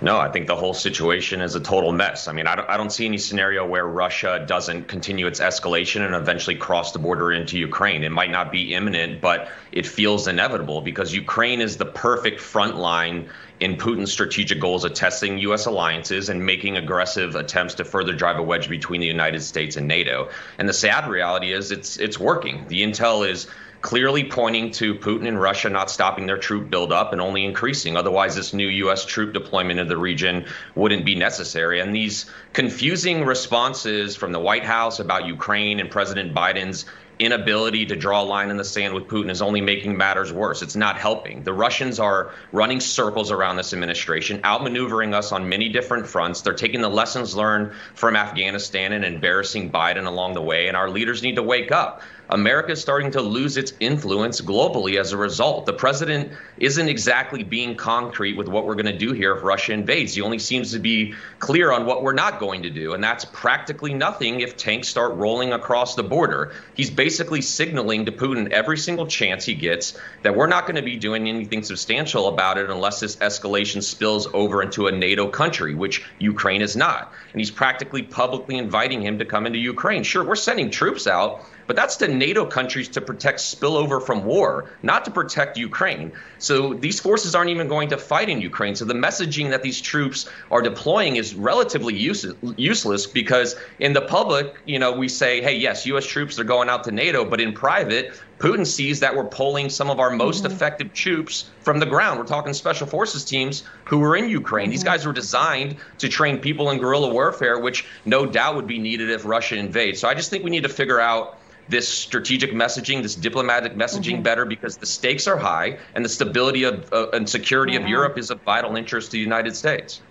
No, I think the whole situation is a total mess. I mean, I don't see any scenario where Russia doesn't continue its escalation and eventually cross the border into Ukraine. It might not be imminent, but it feels inevitable because Ukraine is the perfect front line in Putin's strategic goals of testing U.S. alliances and making aggressive attempts to further drive a wedge between the United States and NATO. And the sad reality is it's working. The intel is clearly pointing to Putin and Russia not stopping their troop buildup and only increasing. Otherwise, this new U.S. troop deployment in the region wouldn't be necessary. And these confusing responses from the White House about Ukraine and President Biden's inability to draw a line in the sand with Putin is only making matters worse. It's not helping. The Russians are running circles around this administration, outmaneuvering us on many different fronts. They're taking the lessons learned from Afghanistan and embarrassing Biden along the way, and our leaders need to wake up. America is starting to lose its influence globally as a result. The president isn't exactly being concrete with what we're going to do here if Russia invades. He only seems to be clear on what we're not going to do, and that's practically nothing if tanks start rolling across the border. He's basically signaling to Putin every single chance he gets that we're not going to be doing anything substantial about it unless this escalation spills over into a NATO country, which Ukraine is not. And he's practically publicly inviting him to come into Ukraine. Sure, we're sending troops out, but that's to NATO countries to protect spillover from war, not to protect Ukraine. So these forces aren't even going to fight in Ukraine. So the messaging that these troops are deploying is relatively useless because in the public, we say, hey, yes, U.S. troops are going out to NATO, but in private, Putin sees that we're pulling some of our most effective troops from the ground. We're talking special forces teams who are in Ukraine. These guys were designed to train people in guerrilla warfare, which no doubt would be needed if Russia invades. So I just think we need to figure out this strategic messaging, this diplomatic messaging better because the stakes are high and the stability of and security of Europe is of vital interest to the United States.